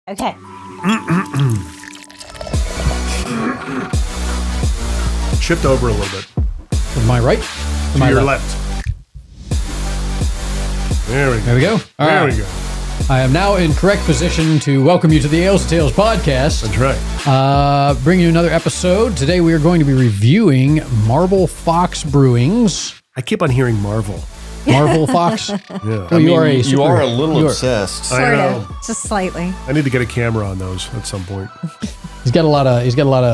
Okay. Shift over a little bit. From my right? To your left. There we go. There we go. There we go. I am now in correct position to welcome you to the Ales and Tales podcast. That's right. Bringing you another episode. Today we are going to be reviewing Marble Fox Brewing's. I keep on hearing Marvel. Marble Fox? Yeah. Oh, you are a little obsessed. Sort I know. of. Just slightly. I need to get a camera on those at some point. He's got a lot of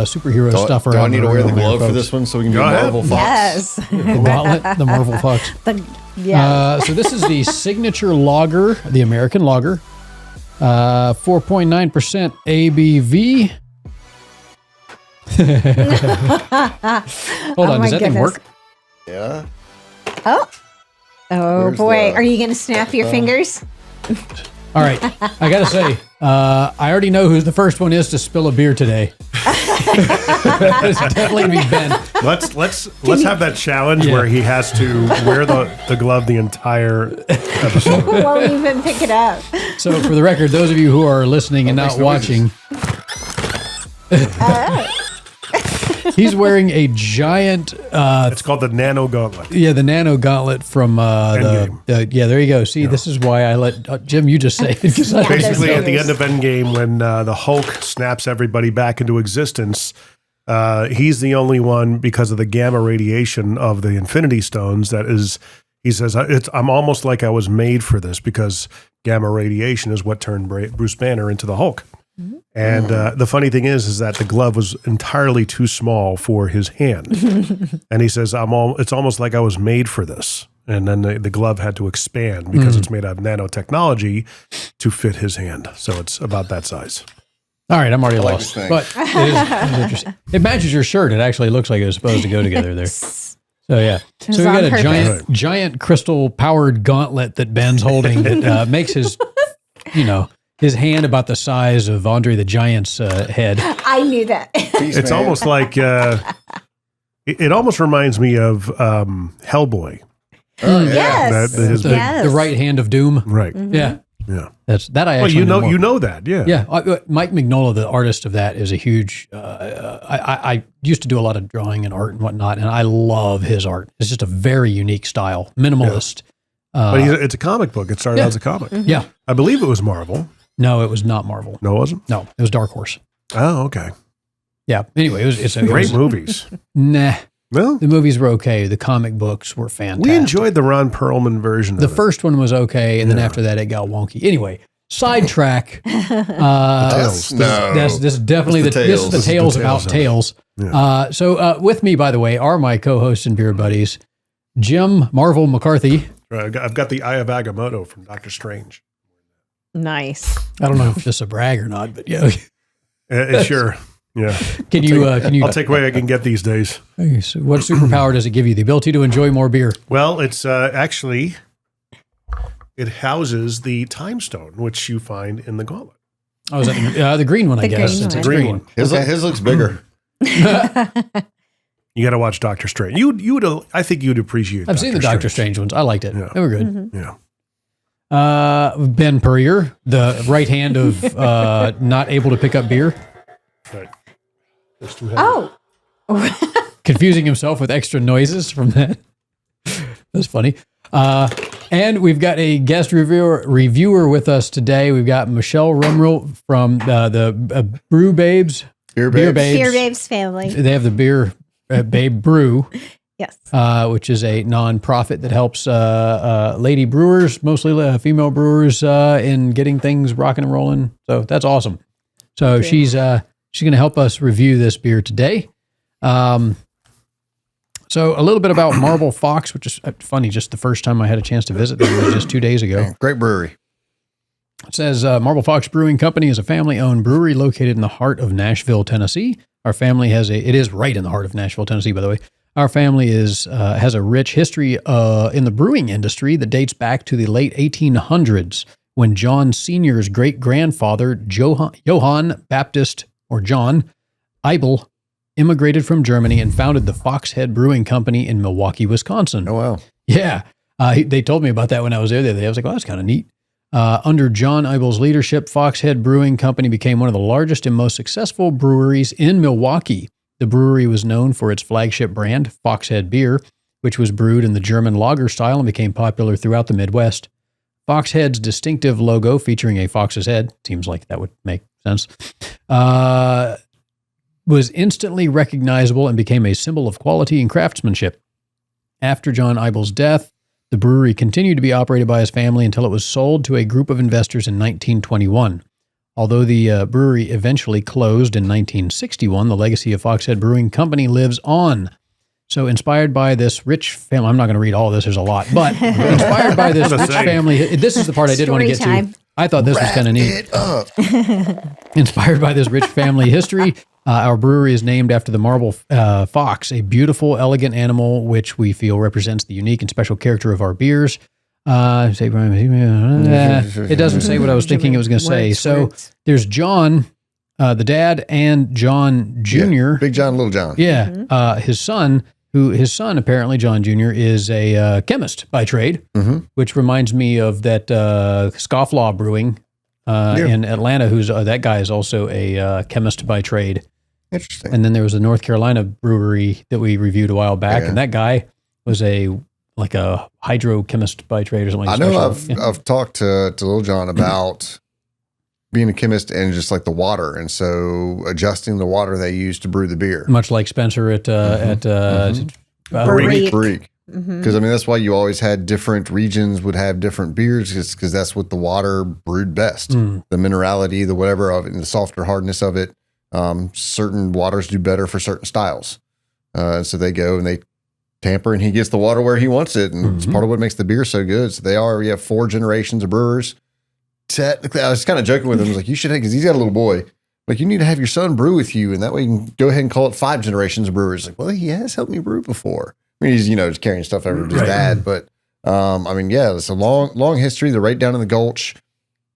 superhero stuff around. Do I need to wear the room there, glove for folks. this one so we can do Go ahead. Marble Fox? Yes. The gauntlet, the Marble Fox. Yes. So this is the signature lager, the American lager. 4.9% ABV. Hold on, my does that thing goodness. work? Yeah. Oh Where's boy. the- Are you going to snap your fingers? All right, I gotta say, I already know who the first one is to spill a beer today. It's definitely gonna be Ben. Let's have that challenge where he has to wear the glove the entire episode. Won't even pick it up. So for the record, those of you who are listening and not watching, he's wearing a giant. It's called the Nano Gauntlet. Yeah, the nano gauntlet from yeah, there you go. See, this is why I let Jim. You just say it because I Basically, Those at the figures. end of Endgame, when the Hulk snaps everybody back into existence, he's the only one because of the gamma radiation of the Infinity Stones. That is, he says, I'm almost like I was made for this because gamma radiation is what turned Bruce Banner into the Hulk. And the funny thing is that the glove was entirely too small for his hand. And he says, it's almost like I was made for this. And then the glove had to expand because it's made out of nanotechnology to fit his hand. So it's about that size. All right, I'm already like lost, this thing. but it is interesting. It matches your shirt. It actually looks like it was supposed to go together there. So yeah, was so we on got a purpose. giant crystal powered gauntlet that Ben's holding that makes his, his hand about the size of Andre the Giant's head. I knew that. It's almost like it almost reminds me of Hellboy. Oh, yeah. Yes. That his big- Yes. The right hand of doom. Right. Yeah, Yeah. that's that. I Well, actually know more. you know that. Yeah. Yeah, Mike Mignola, the artist of that, is a huge. I used to do a lot of drawing and art and whatnot, and I love his art. It's just a very unique style, minimalist. But it's a comic book. It started out as a comic. Yeah, I believe it was Marvel. no, it was not Marvel. No, it wasn't? No, it was Dark Horse. Oh, okay. Yeah. Anyway, it's Great movies. Nah, No? the movies were okay. The comic books were fantastic. We enjoyed the Ron Perlman version the of it. first one was okay, and then after that it got wonky. Anyway, sidetrack. Tales. No. This is definitely It's this is the tales about Tales. tales. So with me, by the way, are my co-hosts and beer buddies, Jim Marvel McCarthy. Right, I've got the Eye of Agamotto from Doctor Strange. Nice. I don't know if this is a brag or not, but yeah. Sure. Yeah. Can you? I'll take what I can get these days. So what superpower does it give you? The ability to enjoy more beer. Well, it's actually, it houses the time stone, which you find in the gauntlet. Oh, is that the green one? I The guess green since one. it's Green green. one. His looks bigger. You got to watch Doctor Strange. You would, I think you'd appreciate. I've seen the Doctor Strange ones. I liked it. Yeah. They were good. Yeah. Ben Purrier, the right hand of not able to pick up beer, Right. It's too heavy. Oh. confusing himself with extra noises from that. That's funny. And we've got a guest reviewer with us today. We've got Michelle Rumrell from the Brew Babes. Beer Beer Babes. Babes. Beer Babes family. They have the Beer Babe Brew, Yes. which is a nonprofit that helps lady brewers, mostly female brewers, in getting things rocking and rolling. So that's awesome. So she's going to help us review this beer today. So a little bit about Marble Fox, which is funny. Just the first time I had a chance to visit them was just 2 days ago. Great brewery. It says Marble Fox Brewing Company is a family-owned brewery located in the heart of Nashville, Tennessee. Our family it is right in the heart of Nashville, Tennessee, by the way. Our family has a rich history in the brewing industry that dates back to the late 1800s when John Sr.'s great-grandfather, Johann Baptist, or John Eibel, immigrated from Germany and founded the Foxhead Brewing Company in Milwaukee, Wisconsin. Oh, wow. Yeah. They told me about that when I was there the other day. I was like, well, that's kind of neat. Under John Eibel's leadership, Foxhead Brewing Company became one of the largest and most successful breweries in Milwaukee. The brewery was known for its flagship brand, Foxhead Beer, which was brewed in the German lager style and became popular throughout the Midwest. Foxhead's distinctive logo, featuring a fox's head, seems like that would make sense, was instantly recognizable and became a symbol of quality and craftsmanship. After John Eibel's death, the brewery continued to be operated by his family until it was sold to a group of investors in 1921. Although the brewery eventually closed in 1961, the legacy of Foxhead Brewing Company lives on. So inspired by this rich family, I'm not going to read all this, there's a lot, but inspired by this rich family, this is the part I did want to get to. I thought this was kind of neat. Inspired by this rich family history, our brewery is named after the marble fox, a beautiful, elegant animal which we feel represents the unique and special character of our beers. It doesn't say what I was thinking it was going to say. So there's John, the dad, and John Jr. Yeah, Big John, Little John. Yeah. His son, apparently John Jr., is a chemist by trade, which reminds me of that Scofflaw Brewing in Atlanta, who's that guy is also a chemist by trade. Interesting. And then there was a North Carolina brewery that we reviewed a while back, and that guy was a hydrochemist by trade or something. I know I've talked to Little John about being a chemist and just like the water, and so adjusting the water they use to brew the beer. Much like Spencer at Break. Because I mean that's why you always had different regions would have different beers, because that's what the water brewed best. The minerality, the whatever of it, and the softer hardness of it. Certain waters do better for certain styles, so they go and they tamper, and he gets the water where he wants it, and it's part of what makes the beer so good. So we have 4 generations of brewers. Technically, I was kind of joking with him. I was like, you should have, because he's got a little boy. Like, you need to have your son brew with you, and that way you can go ahead and call it 5 generations of brewers. Like, well, he has helped me brew before. I mean, he's, just carrying stuff over to his dad. But, I mean, yeah, it's a long history. They're right down in the Gulch.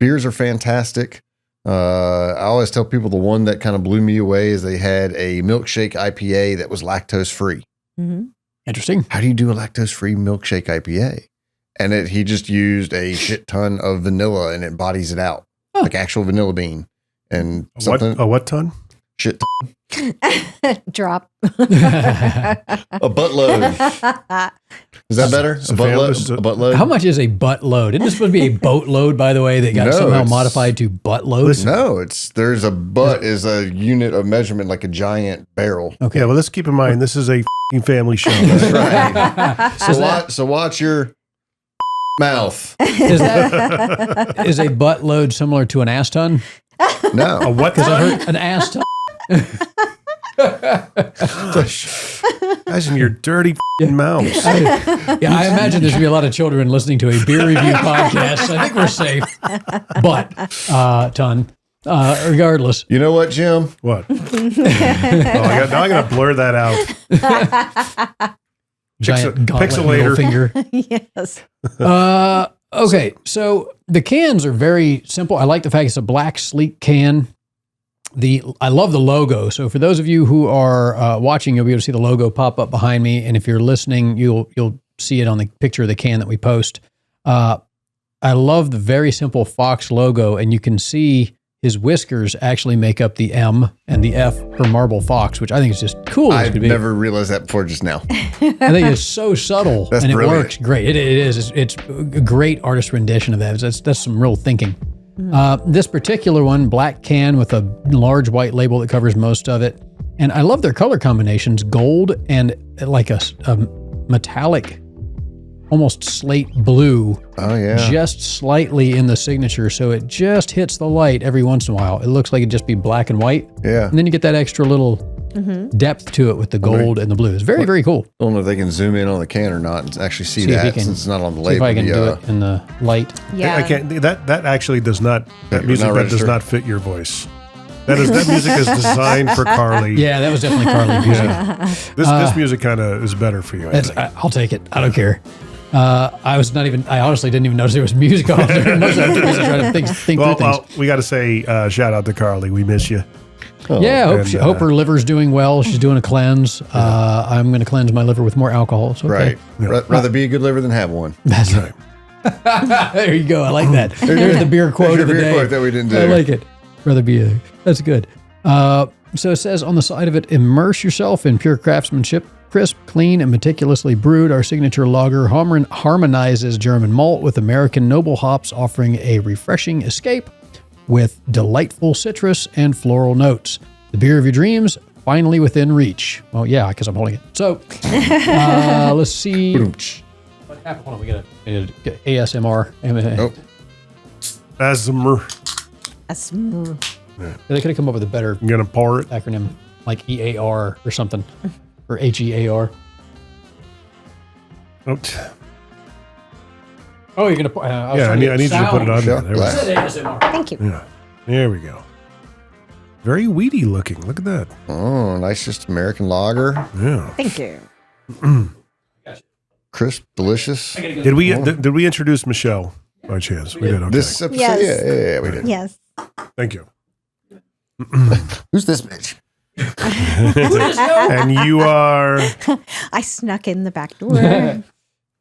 Beers are fantastic. I always tell people the one that kind of blew me away is they had a milkshake IPA that was lactose-free. Interesting. How do you do a lactose-free milkshake IPA? And he just used a shit ton of vanilla, and it bodies it out like actual vanilla bean and something. A what ton? Shit. Drop. A buttload. Is that better? A buttload? How much is a buttload? Isn't this supposed to be a boatload, by the way, that got somehow modified to buttload? No, there's a butt is a unit of measurement, like a giant barrel. Okay. Yeah, well, let's keep in mind, this is a family show. That's right. So watch your mouth. Is a buttload similar to an ass ton? No. A what? Because I heard an ass ton. Guys, in your dirty mouths. I imagine there's going to be a lot of children listening to a beer review podcast. So I think we're safe. But, ton. Regardless. You know what, Jim? What? Now I got to blur that out. Giant gauntlet Pixelator middle finger. Yes. Okay, so the cans are very simple. I like the fact it's a black, sleek can. I love the logo. So for those of you who are watching, you'll be able to see the logo pop up behind me, and if you're listening, you'll see it on the picture of the can that we post. I love the very simple Fox logo, and you can see his whiskers actually make up the M and the F for Marble Fox, which I think is just cool. I've never realized that before just now. I think it's so subtle, and brilliant. It works great. It is. It's a great artist rendition of that. That's some real thinking. This particular one, black can with a large white label that covers most of it. And I love their color combinations, gold and like a metallic, almost slate blue. Oh, yeah. Just slightly in the signature. So it just hits the light every once in a while. It looks like it'd just be black and white. Yeah. And then you get that extra little depth to it with the gold and the blue. It's very, very cool. I don't know if they can zoom in on the can or not and actually see if you that can- since it's not on the See if label. I can do it in the light. Yeah. I can't. That actually does not. That music not that does register. not fit your voice. That music is designed for Carly. Yeah, that was definitely Carly music. Yeah. This music kind of is better for you. I think. I'll take it. I don't care. I honestly didn't even notice there was music on there. Most of the time I try to think through things. Well, we got to say shout out to Carly. We miss you. Hope her liver's doing well. She's doing a cleanse. I'm going to cleanse my liver with more alcohol. So okay. Right. Rather be a good liver than have one. That's right. There you go. I like that. There's the beer quote There's of the your beer day. quote that we didn't do. I like it. Rather be a, that's good. So it says on the side of it, immerse yourself in pure craftsmanship. Crisp, clean, and meticulously brewed, our signature lager harmonizes German malt with American noble hops, offering a refreshing escape with delightful citrus and floral notes. The beer of your dreams, finally within reach. Well, yeah, because I'm holding it. So let's see. What happened? Hold on, we got to ASMR. Nope. Asmer. They could have come up with a better I'm gonna pour it. acronym, like EAR or something, or HEAR. Oops. Oh, you're gonna put. Yeah, I need you to put it on there. There we go. ASMR. Thank you. Yeah. There we go. Very weedy looking. Look at that. Oh, nice, just American lager. Yeah. Thank you. Crisp, delicious. Did we introduce Michelle by chance? We did. Okay. This episode, Yes. yeah, we did. Yes. Thank you. Who's this bitch? And you are. I snuck in the back door.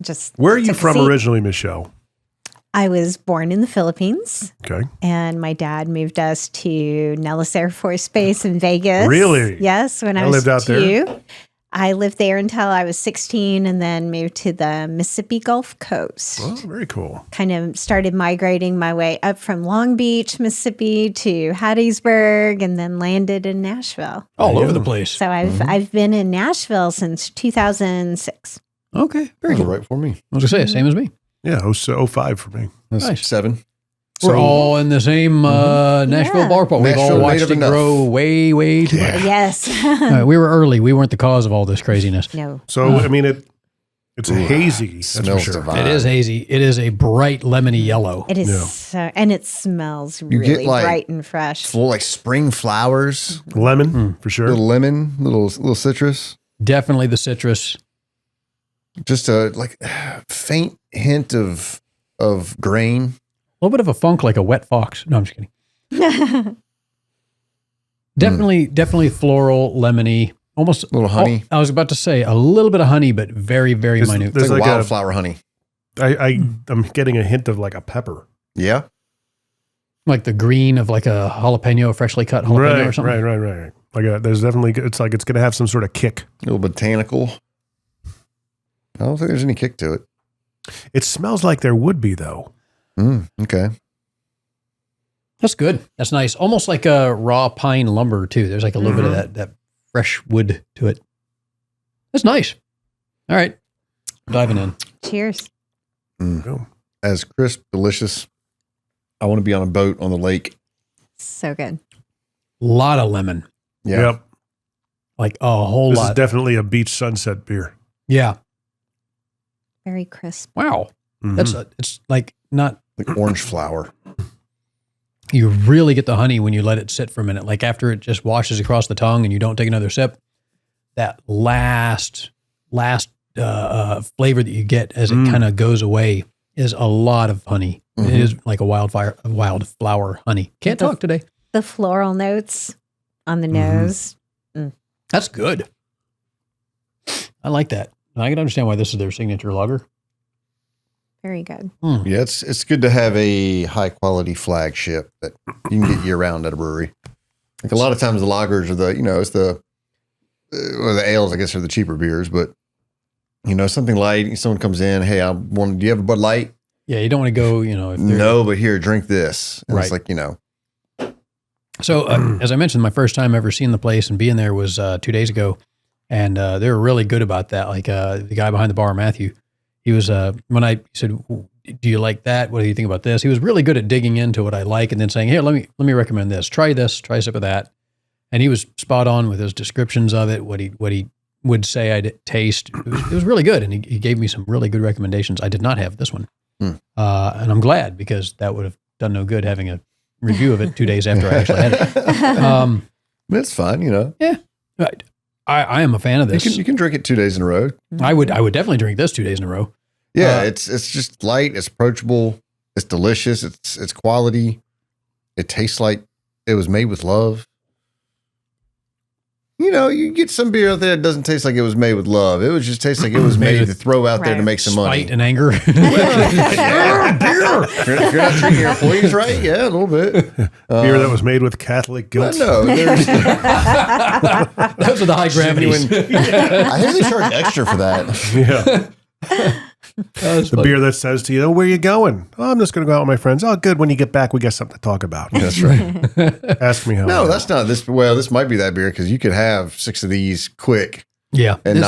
Just Where are you took a from seat. originally, Michelle? I was born in the Philippines, Okay. and my dad moved us to Nellis Air Force Base in Vegas. Really? Yes, when I I was lived out there. 2. I lived there until I was 16 and then moved to the Mississippi Gulf Coast. Oh, very cool. Kind of started migrating my way up from Long Beach, Mississippi to Hattiesburg and then landed in Nashville. All over the place. So I've been in Nashville since 2006. Okay, very That's good. right for me. I was gonna say same as me. Yeah, 05 for me. That's Nice. 7. We're all in the same Nashville Yeah. bar pool. We've all Nashville watched native it enough. grow way, way too much. Yes. We were early. We weren't the cause of all this craziness. No. So I mean, it's hazy. That's for Smells sure. divine. It is hazy. It is a bright lemony yellow. It is, and it smells really like bright and fresh. Full like spring flowers, Lemon for sure. little lemon, little citrus. Definitely the citrus. Just a like faint hint of grain. A little bit of a funk like a wet fox. No, I'm just kidding. Definitely floral, lemony, almost A little honey. I was about to say a little bit of honey, but very, very There's- minute. there's It's like, like a- wildflower honey. I'm getting a hint of like a pepper. Yeah. Like the green of like a jalapeno, freshly cut jalapeno or Right, something. right. Like there's definitely it's like it's gonna have some sort of kick. A little botanical. I don't think there's any kick to it. It smells like there would be though. Okay. That's good. That's nice. Almost like a raw pine lumber too. There's like a little bit of that fresh wood to it. That's nice. All right. Diving in. Cheers. As crisp, delicious. I want to be on a boat on the lake. So good. Lot of lemon. Yeah. Yep. Like a whole This lot. is definitely a beach sunset beer. Yeah. Very crisp. Wow. That's it's like not, Like orange flower. you really get the honey when you let it sit for a minute. Like after it just washes across the tongue and you don't take another sip, that last flavor that you get as it kind of goes away is a lot of honey. It is like a wildflower honey. Can't talk today. The floral notes on the nose. That's good. I like that. And I can understand why this is their signature lager. Very good. Yeah, it's good to have a high quality flagship that you can get year round at a brewery. Like a lot of times the lagers are it's the ales, I guess, are the cheaper beers, but something light. Someone comes in, hey, do you have a Bud Light? Yeah, you don't want to go, if they're, No, but here, drink this. And it's Right. like, So, as I mentioned, my first time ever seeing the place and being there was 2 days ago, and they were really good about that. Like the guy behind the bar, Matthew, he was when I said, "Do you like that? What do you think about this?" He was really good at digging into what I like and then saying, "Here, let me recommend this. Try this. Try a sip of that." And he was spot on with his descriptions of it. What he would say I'd taste. It was really good, and he gave me some really good recommendations. I did not have this one, and I'm glad because that would have done no good having a review of it 2 days after I actually had it. It's fine, Yeah, I am a fan of this. You can drink it 2 days in a row. I would definitely drink this 2 days in a row. Yeah, it's just light, it's approachable, it's delicious, it's quality. It tastes like it was made with love. you get some beer out there that doesn't taste like it was made with love. It would just taste like it was made to throw out there to make some money. Spite and anger. Beer. If you're not treating your employees right, yeah, a little bit. Beer that was made with Catholic guilt. No, there's Those are the high gravities. I hear they charge extra for that. Yeah. The beer that says to you, "Oh, where are you going?" "Oh, I'm just going to go out with my friends." "Oh, good. When you get back, we got something to talk about." That's right. Ask me how. No, that's not this. Well, this might be that beer because you could have 6 of these quick Yeah. and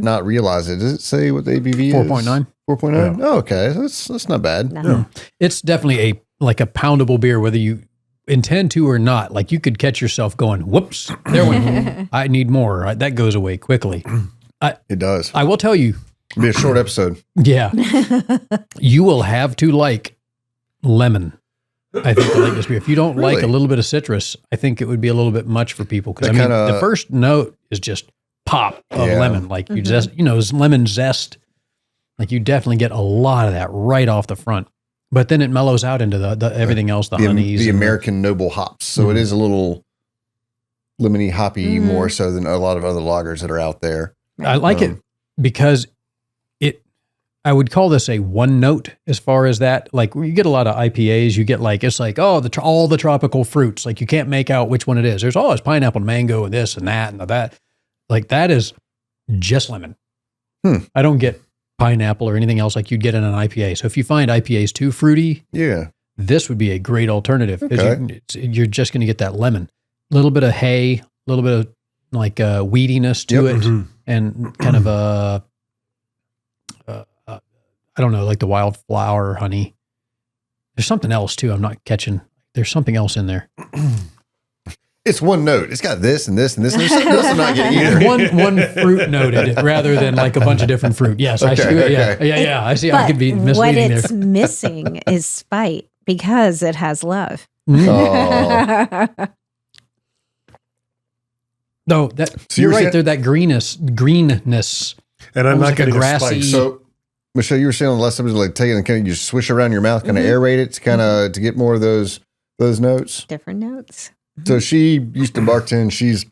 not realize it. Does it say what the ABV is? 4.9. 4.9? Oh, okay. That's not bad. No. It's definitely a poundable beer, whether you intend to or not. Like you could catch yourself going, whoops, there went, I need more. That goes away quickly. It does. I will tell you, It'll be a short episode. yeah, you will have to like lemon. I think to like this beer. If you don't like a Really? little bit of citrus, I think it would be a little bit much for people. Because That I mean, kinda- the first note is just pop of Yeah. lemon. Like you just, lemon zest. Like you definitely get a lot of that right off the front. But then it mellows out into the everything else, the honeys. The and American noble hops. So it is a little lemony hoppy more so than a lot of other lagers that are out there. I like it because I would call this a one note as far as that. Like you get a lot of IPAs, you get like, it's like, oh, all the tropical fruits. Like you can't make out which one it is. There's always pineapple and mango and this and that and that. Like that is just lemon. I don't get pineapple or anything else like you'd get in an IPA. So if you find IPAs too fruity, this would be a great alternative. Okay. You're just going to get that lemon. A little bit of hay, a little bit of like weediness to it, and kind of a, I don't know, like the wildflower honey. There's something else too. I'm not catching. There's something else in there. It's one note. It's got this and this and this. And there's something else I'm not getting either. One fruit noted rather than like a bunch of different fruit. Yes, I see. Okay. Yeah. I see. But I could be what misleading it's there. missing is spite because it has love. Oh. No, So you're you were right. saying- There's that greenness. And I'm Almost not like a getting a grassy- spice. So, Michelle, you were saying on the last episode, like take it and kind of you swish around your mouth, kind of aerate it to kind of to get more of those notes. Different notes. So she used to bartend.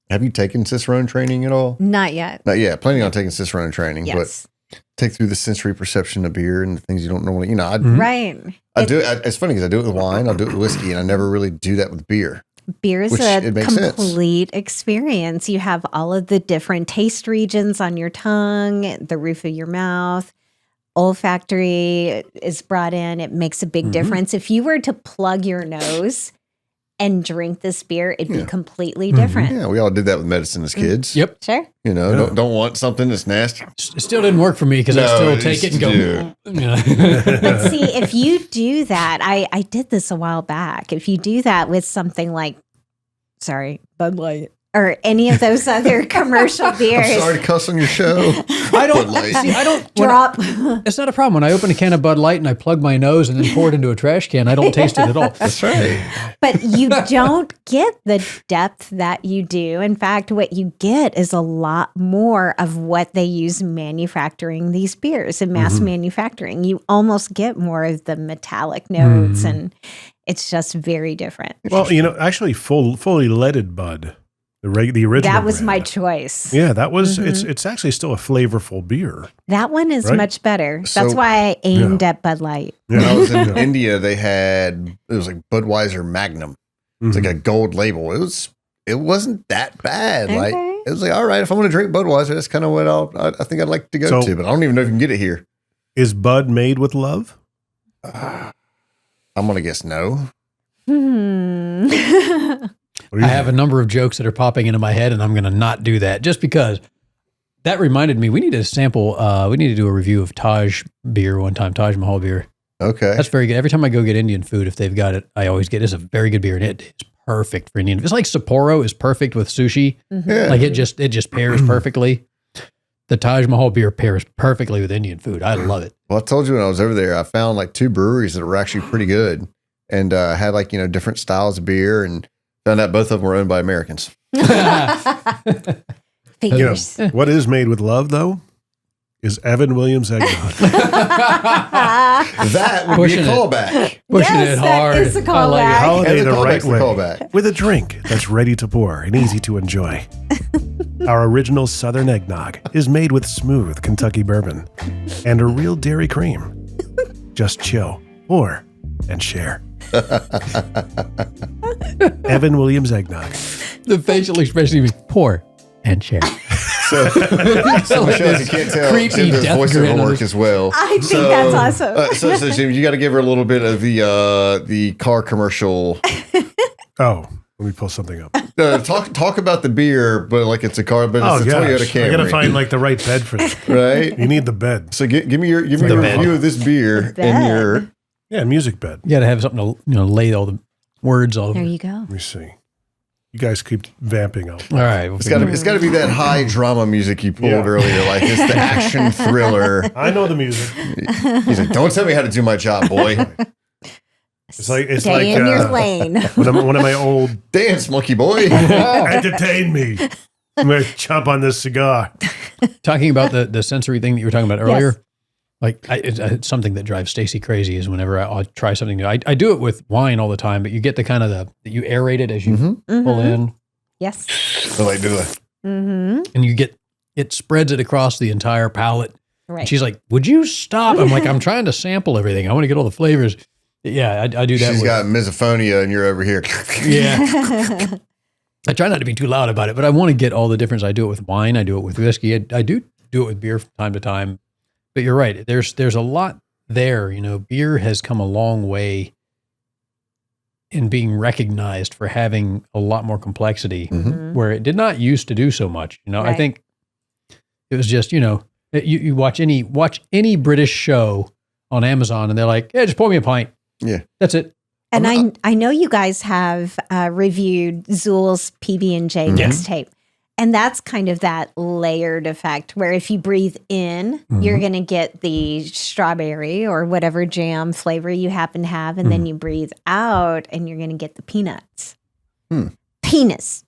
Have you taken Cicerone training at all? Not yet. Not yet. Planning on taking Cicerone training, Yes. but take through the sensory perception of beer and the things you don't normally. Right. I do. It's funny because I do it with wine, I'll do it with whiskey, and I never really do that with beer. Beer is Which a it makes sense. complete experience. You have all of the different taste regions on your tongue, the roof of your mouth. Olfactory is brought in. It makes a big difference. If you were to plug your nose and drink this beer, it'd be completely different. Yeah, we all did that with medicine as kids. Yep. Sure. Don't want something that's nasty. It still didn't work for me because I No, still it take it and just- go. Yeah. But see, if you do that, I did this a while back. If you do that with something like, Bud Light or any of those other commercial beers, I'm sorry to cuss on your show. I don't Bud Light. see. I don't drop. It's not a problem when I open a can of Bud Light and I plug my nose and then pour it into a trash can. I don't taste it at all. That's right. But you don't get the depth that you do. In fact, what you get is a lot more of what they use manufacturing these beers in mass manufacturing. You almost get more of the metallic notes, and it's just very different. Well, actually, fully leaded Bud, the original. That was brand. my choice. Yeah, that was. It's actually still a flavorful beer. That one is Right? much better. That's So- why I aimed at Bud Light. When I was in India, they had it was like Budweiser Magnum. It's like a gold label. It wasn't that bad. Like Okay. it was like, all right, if I want to drink Budweiser, that's kind of what I think I'd like to go So- to. But I don't even know if you can get it here. Is Bud made with love? I'm gonna guess no. What do I you have a number of jokes that are popping into my head, and I'm going to not do that just because that reminded me. We need to sample. We need to do a review of Taj beer one time. Taj Mahal beer. Okay. That's very good. Every time I go get Indian food, if they've got it, I always get. It's a very good beer, and it is perfect for Indian. It's like Sapporo is perfect with sushi. Yeah. Like it just pairs perfectly. The Taj Mahal beer pairs perfectly with Indian food. I love it. Well, I told you when I was over there, I found like 2 breweries that were actually pretty good and had like, different styles of beer and found out both of them were owned by Americans. Figures. What is made with love though? Is Evan Williams eggnog. That would Pushing be a it. callback. Pushing Yes, it that hard. is a I like it. callback. Holiday And the the right callback's the way. callback. With a drink that's ready to pour and easy to enjoy. Our original Southern eggnog is made with smooth Kentucky bourbon and a real dairy cream. Just chill, pour, and share. Evan Williams eggnog. The facial expression is pour and share. So Michelle, you can't tell, Creepy Jim does death voiceover grin on work as well. I think that's awesome. So Jim, you got to give her a little bit of the car commercial. Oh, let me pull something up. Talk about the beer, but like it's a car, but it's a Toyota Camry. I gotta find like the right bed for that. Right. You need the bed. So give me your review of this beer and your music bed. You got to have something to lay all the words all over. There you go. Let me see. You guys keep vamping out. All right. It's got to be that high drama music you pulled earlier, like it's the action thriller. I know the music. He's like, don't tell me how to do my job, boy. It's Stay like in your lane. one of my old Dance, monkey boy. entertain me. I'm gonna chomp on this cigar. Talking about the sensory thing that you were talking about earlier, Yes. like it's something that drives Stacy crazy is whenever I'll try something new. I do it with wine all the time, but you get the kind of that you aerate it as you pull in. Yes. So like do it. And it spreads it across the entire palate. Right. And she's like, would you stop? I'm like, I'm trying to sample everything. I want to get all the flavors. Yeah, I do that. She's got misophonia and you're over here. Yeah. I try not to be too loud about it, but I want to get all the difference. I do it with wine. I do it with whiskey. I do it with beer from time to time. But you're right. There's a lot there. Beer has come a long way in being recognized for having a lot more complexity where it did not used to do so much. Right. I think it was just, you watch any British show on Amazon and they're like, yeah, just pour me a pint. Yeah. That's it. And I know you guys have reviewed Zool's PB&J mixtape. And that's kind of that layered effect where if you breathe in, you're going to get the strawberry or whatever jam flavor you happen to have. And then you breathe out and you're going to get the peanuts. Penis.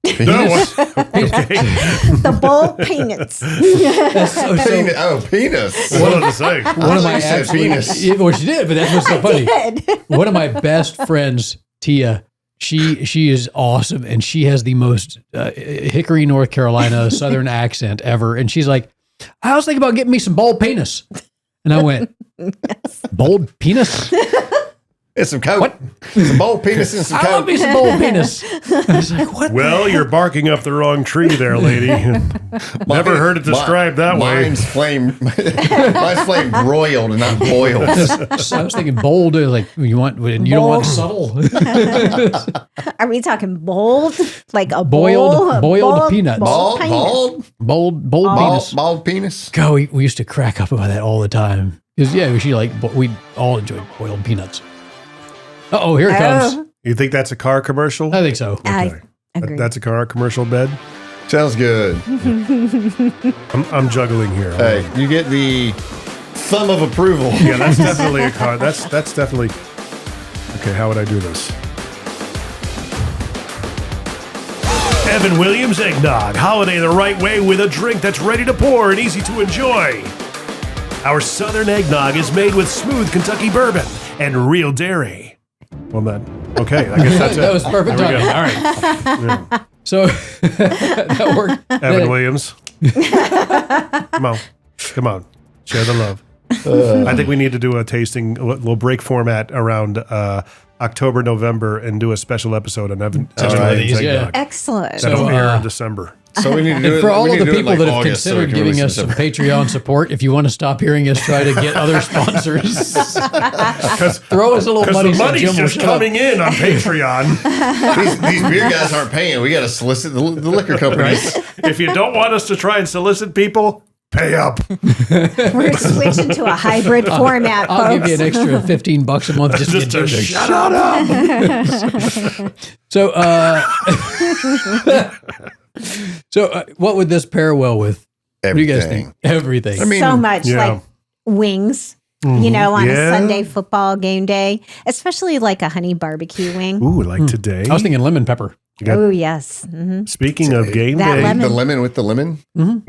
The bold peanuts. Penis. What did I say? One of my penis. Well, she did, but that's what's so funny. One of my best friends, Tia, she is awesome, and she has the most Hickory, North Carolina Southern accent ever. And she's like, I was thinking about getting me some bold penis, and I went, bold penis. It's some coke. What? Some bold penis and some coke. I love me some bold penis. I was like, what? Well, you're barking up the wrong tree there, lady. Never heard it described that way. Mine's flame broiled and not boiled. So I was thinking bold, like you don't want subtle. Are we talking bold? Like a boiled peanut. Bold penis. Bold penis. Bald penis. God, we used to crack up about that all the time. Because we all enjoyed boiled peanuts. Uh-oh, here it comes. You think that's a car commercial? I think so. Okay. I agree. That's a car commercial bed? Sounds good. I'm juggling here. Hey, you get the thumb of approval. Yeah, that's definitely a car. That's definitely... Okay, how would I do this? Evan Williams Eggnog. Holiday the right way with a drink that's ready to pour and easy to enjoy. Our Southern eggnog is made with smooth Kentucky bourbon and real dairy. Well, okay, I guess that's it. That was perfect There we timing. go. All right. Yeah. So that worked. Evan Williams. Come on. Share the love. I think we need to do a tasting. We'll break format around October, November, and do a special episode on Evan Williams eggnog. Excellent. That'll air in December. So we need to do And it. for all of the people like that have August, considered so we can giving us release some Patreon support, if you want to stop hearing us try to get other sponsors, throw us a little Because money. the money's so Jim will just shut up. coming in on Patreon. these beer guys aren't paying. We got to solicit the liquor companies. If you don't want us to try and solicit people, pay up. We're switching to a hybrid format, I'll folks. give you an extra $15 a month just Just to to get shut up. So, what would this pair well with? What do you guys Everything. think? Everything. I mean, So much yeah. like wings, on Yeah. a Sunday football game day, especially like a honey barbecue wing. Ooh, like today. I was thinking lemon pepper. Oh, yes. Mm-hmm. Speaking of game That day, lemon. The lemon with the lemon.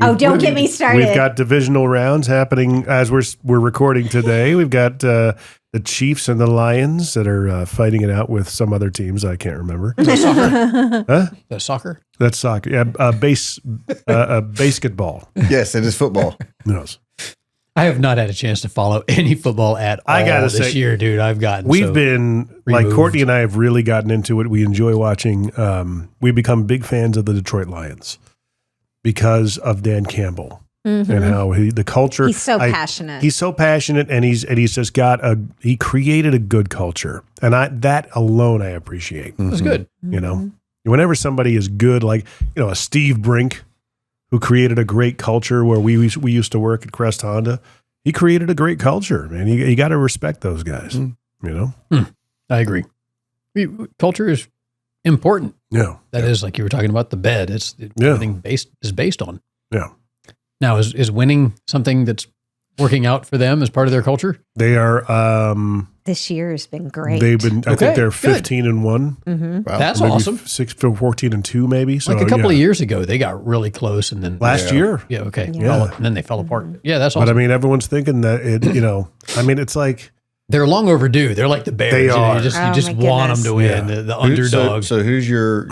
Oh, don't get me started. we've got divisional rounds happening as we're recording today. We've got the Chiefs and the Lions that are fighting it out with some other teams. I can't remember. Soccer? Huh? That's soccer? That's soccer. Yeah, basketball. Yes, it is football. Yes. I have not had a chance to follow any football at all I gotta this say, year, dude. I've gotten We've so been like removed. Courtney and I have really gotten into it. We enjoy watching. We've become big fans of the Detroit Lions because of Dan Campbell and how the culture. He's so passionate. He's so passionate, and he's just he created a good culture, and that alone I appreciate. That's good. You know, whenever somebody is good, like a Steve Brink, who created a great culture where we used to work at Crest Honda. He created a great culture, man. You got to respect those guys. You know. I agree. Culture is important. Yeah. That is, like you were talking about the bed. Everything is based on. Yeah. Now, is winning something that's working out for them as part of their culture? They are. This year has been great. They've been. I Okay, think they're good. 15-1. Mm-hmm. Wow. That's Maybe awesome. 14-2, maybe. So Like a couple of years ago, they got really close, and then last year. yeah, okay, Yeah. and then they fell apart. Yeah, that's awesome. But I mean, everyone's thinking that it. I mean, it's like They're long overdue. They're like the Bears. They You know, are. You just, Oh, you just my want them goodness. to win. Yeah. The underdog. So who's your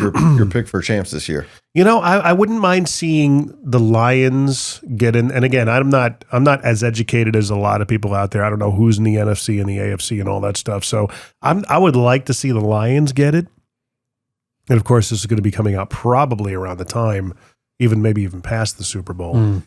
pick for champs this year? I wouldn't mind seeing the Lions get in. And again, I'm not as educated as a lot of people out there. I don't know who's in the NFC and the AFC and all that stuff. So I would like to see the Lions get it. And of course, this is going to be coming out probably around the time, maybe even past the Super Bowl.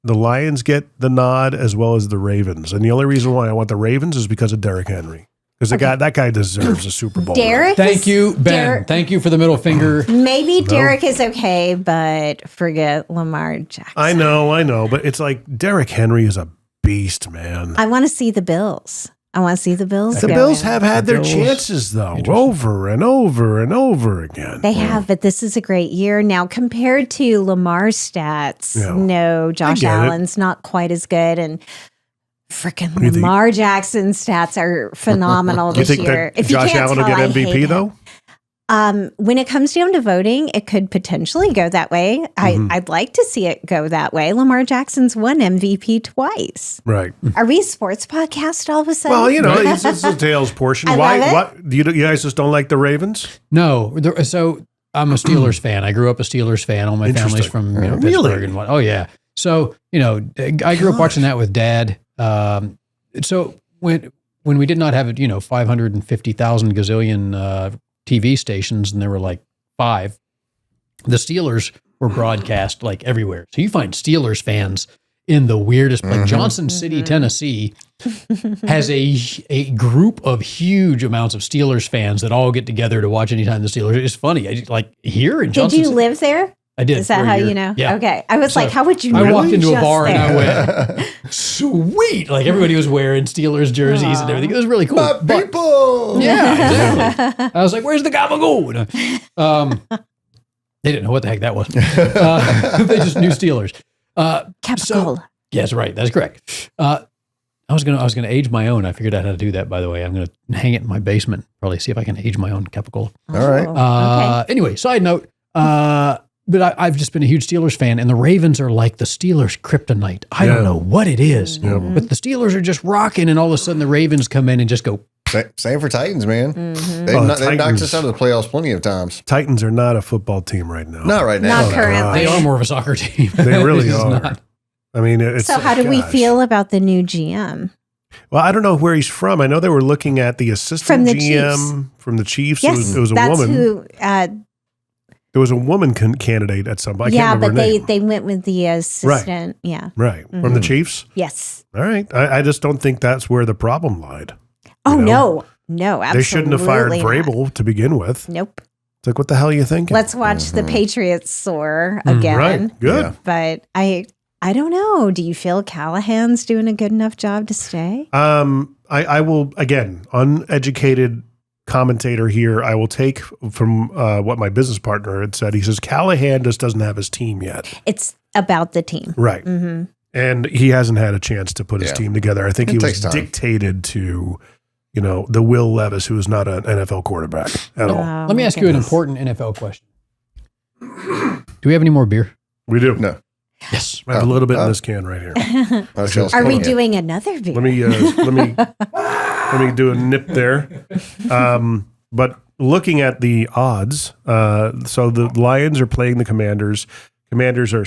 The Lions get the nod as well as the Ravens. And the only reason why I want the Ravens is because of Derrick Henry. Because that guy deserves a Super Bowl. Derek? Thank you, Ben. Thank you for the middle finger. Maybe Derek is okay, but forget Lamar Jackson. I know. But it's like Derrick Henry is a beast, man. I want to see the Bills. The go Bills in. have had their Bills. chances, though, over and over and over again. They have, but this is a great year. Now, compared to Lamar's stats, Yeah. no, Josh get it. Allen's not quite as good. And freaking do you think? Lamar Jackson's stats are phenomenal Do you this think year. that If you Josh can't Allen will tell, get I hate MVP, him. though? When it comes down to voting, it could potentially go that way. I'd like to see it go that way. Lamar Jackson's won MVP twice. Right. Are we a sports podcast all of a sudden? Well, it's the tails portion. I Why? love it. What? You guys just don't like the Ravens? No, so I'm a Steelers fan. I grew up a Steelers fan. All my family's from Really? Pittsburgh and what. Oh yeah. So I grew up watching that with Dad. So when we did not have 550,000 gazillion TV stations, and there were like 5, the Steelers were broadcast like everywhere. So you find Steelers fans in the weirdest, like Johnson City, Tennessee, has a group of huge amounts of Steelers fans that all get together to watch anytime the Steelers. It's funny. Like here in Did Johnson you City- live there? I did. Is that for a how year. you know? Yeah. Okay. I was So like, how would you know? I walked into a just bar and I there? went, sweet. Like everybody was wearing Steelers jerseys and everything. It was really cool. My But- people. yeah, exactly. I was like, where's the gabagool? They didn't know what the heck that was. They just knew Steelers. Capicola. Yes, right. That's correct. I was gonna age my own. I figured out how to do that, by the way. I'm gonna hang it in my basement, probably see if I can age my own capicola. All right. Okay. Anyway, side note, but I've just been a huge Steelers fan, and the Ravens are like the Steelers' kryptonite. I don't know what it is, but the Steelers are just rocking, and all of a sudden the Ravens come in and just go, Same for Titans, man. Mm-hmm. They've knocked Titans. us out of the playoffs plenty of times. Titans are not a football team right now. Not right now. Not currently. they are more of a soccer team. They really It's are. not. I mean, it's So how do we gosh. feel about the new GM? Well, I don't know where he's from. I know they were looking at the assistant From the GM from the Chiefs. Yes, It was a that's woman. who. There was a woman candidate at some. I Yeah, can't remember but her name. they went with the assistant. Yeah. Right. From the Chiefs? Yes. All right. I just don't think that's where the problem lied. Oh know? no, absolutely. They shouldn't have fired not. Vrabel to begin with. Nope. It's like, what the hell are you thinking? Let's watch the Patriots soar again. Right. Good. Yeah. But I don't know. Do you feel Callahan's doing a good enough job to stay? I will, again, uneducated commentator here. I will take from what my business partner had said. He says Callahan just doesn't have his team yet. It's about the team. Right. And he hasn't had a chance to put his Yeah. team together. I think It he was takes time. dictated to, the Will Levis, who is not an NFL quarterback at all. Let me ask you an important NFL question. Do we have any more beer? We do. No. Yes. I have a little bit in this can right here. Are we doing another beer? Let me do a nip there. But looking at the odds, so the Lions are playing the Commanders. Commanders are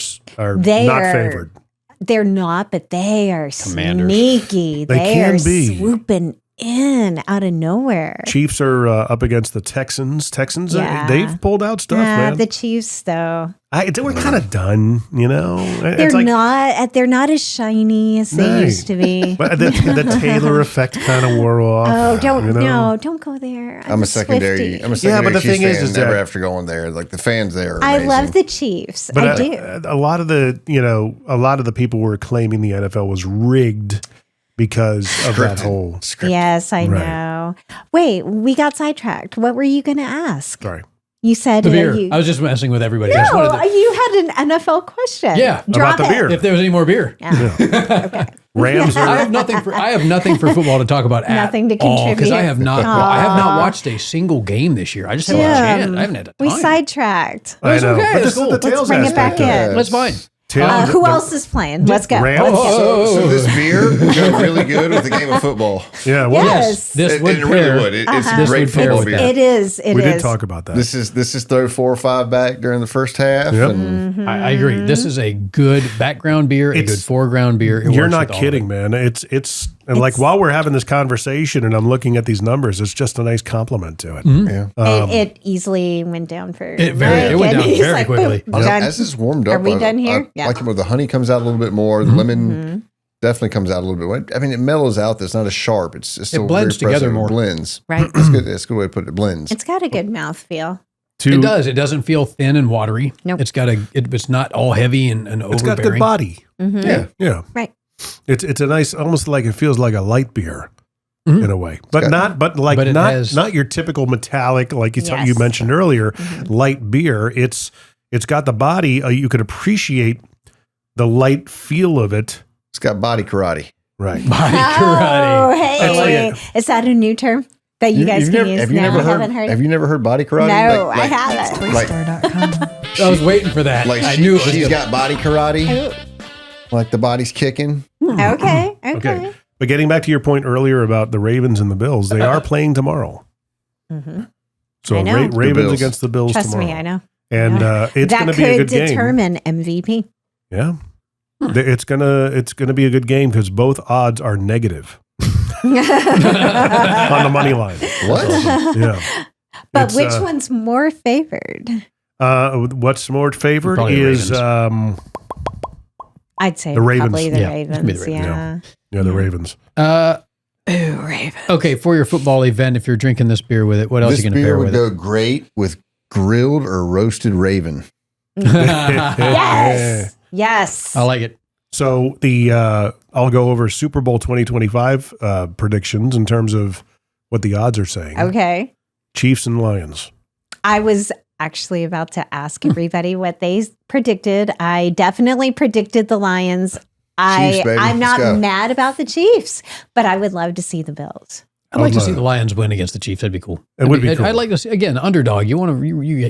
not favored. They're not, but they are Commanders. sneaky. They are can be. swooping in out of nowhere. Chiefs are up against the Texans. Texans, Yeah. they've pulled out stuff, man. The Chiefs, though, We're kind of done, they're not as shiny as they used to be. But the Taylor effect kind of wore off. Oh, don't you know? go there. I'm a secondary. Swiftie. I'm a secondary. but the Chiefs thing is fan, never that- after going there. Like the fans there. Are I amazing. love the Chiefs. But I do. a lot of the people were claiming the NFL was rigged because of that whole. Yes, I Right. know. Wait, we got sidetracked. What were you going to ask? Sorry. You said The beer. you. I was just messing with everybody. I just No, wanted to- you had an NFL question. Yeah, Drop about the it. beer. if there was any more beer. Yeah. Okay. Rams I are. have nothing for football to talk about Nothing to at all because contribute. I have not watched a single game this year. I just haven't had a chance. I haven't had the time. We sidetracked. I know. okay. But That's this cool. is the Let's tails bring it aspect back of in. That's fine. Tails- Who else is playing? Let's go. Rams. Let's go. So this beer would go really good with the game of football. Yeah. Well, Yes. This would It pair. really would. It's This great would pair football with beer. that. It is. It is. we did talk about that. This is throw 4 or 5 back during the first half. Yep. And I agree. This is a good background beer, a It's- good foreground beer. It You're works not with all kidding, of it. man. It's and like while we're having this conversation and I'm looking at these numbers, it's just a nice compliment to it. yeah. It easily went down for It went Mike, down and he's very like, quickly. boom, done. As it's warmed up, Are we done here? I Yeah. like it where the honey comes out a little bit more. The lemon definitely comes out a little bit. I mean, it mellows out. It's not as sharp. It's still blends very together impressive. more. It blends. Right. That's good. That's a good way to put it. It blends. It's got a good mouthfeel. It does. It doesn't feel thin and watery. Nope. It's got it's not all heavy and overbearing. It's got good body. Yeah. Yeah. Right. It's a nice, almost like it feels like a light beer in a way, but But it has- not your typical metallic like you Yes. you mentioned earlier, light beer. It's got the body. You could appreciate the light feel of it. It's got body karate. Right. Body Oh, karate. hey. Is that a new term that you guys can use? Have you No, never I heard? haven't heard. Have you never heard body karate? No, I haven't. Like, Toystar.com. I was waiting for that. like I she, knew it was she's good. got body karate. Like the body's kicking. Okay. Okay. But getting back to your point earlier about the Ravens and the Bills, they are playing tomorrow. Mhm. So I know. Ravens Bills. against the Bills Trust tomorrow. me, I know. And it's going That to be a could good game. determine MVP. Yeah. It's gonna be a good game because both odds are negative on the money line. What? Yeah. But It's, which one's more favored? What's more favored Probably the is Ravens. I'd say The Ravens. probably the Yeah, it's gonna be Ravens. the Ravens. Yeah. the Ravens. Ooh, Ravens. Okay, for your football event, if you're drinking this beer with it, what else This are you going to beer pair would with go it? great with grilled or roasted raven. Yes. Yes. I like it. So I'll go over Super Bowl 2025 predictions in terms of what the odds are saying. Okay. Chiefs and Lions. I was actually about to ask everybody what they predicted. I definitely predicted the Lions. Chiefs, baby. I'm Let's not go. mad about the Chiefs, but I would love to see the Bills. I'd like to love see it. the Lions win against the Chiefs. That'd be cool. It would be cool. I'd like to see, again, underdog. You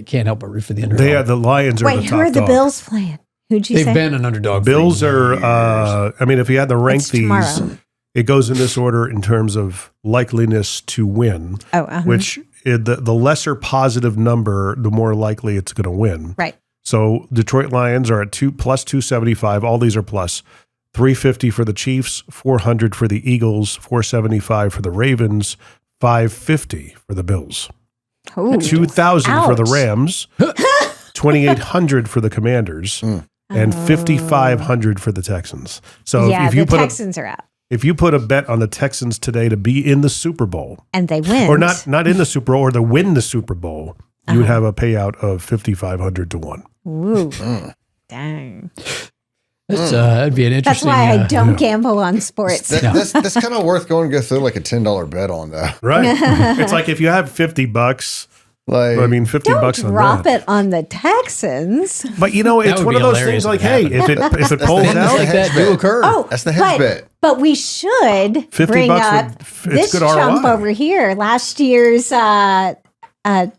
can't help but root for the underdog. The Lions are Wait, the who top are the dog. Bills playing? Who'd you They've say? been an underdog. Bills for are. I mean, if you had to rank It's these, tomorrow. it goes in this order in terms of likeliness to win. Oh, Which the lesser positive number, the more likely it's going to win. right. So Detroit Lions are at plus 275. All these are plus 350 for the Chiefs, 400 for the Eagles, 475 for the Ravens, 550 for the Bills, Ooh. 2,000 for the Ouch. Rams, 2,800 for the Commanders, and 5,500 for the Texans. So Yeah, if you the put Texans are out, if you put a bet on the Texans today to be in the Super Bowl, and they win, or not in the Super Bowl, or to win the Super Bowl, you would have a payout of 5,500 to 1. Ooh, dang! That'd be an That's interesting. why I don't gamble on sports. That's kind of worth going to go through like a $10 bet on though. Right. It's like if you have $50 Like, I mean, $50 Don't on drop that. it on the Texans. But you know, it's would one be of those hilarious things. Like, if it hey, if it pulls Things out, like that do occur. Oh, that's the hedge bet. but we should $50 bring up it's this good chump ROI. over here. Last year's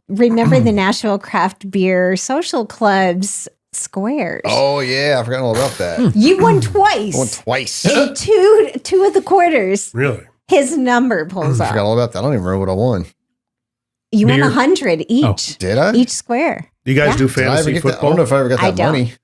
remember the Nashville Craft Beer Social Club's squares. Oh yeah, I forgot all about that. You won twice. I won twice. In two of the quarters. Really? His number pulls I up. forgot all about that. I don't even remember what I won. You won Beer. 100 each. Did I? Each square. Do you guys Yeah. do Did I ever fantasy get that? I football? don't know if I ever got I that don't. money.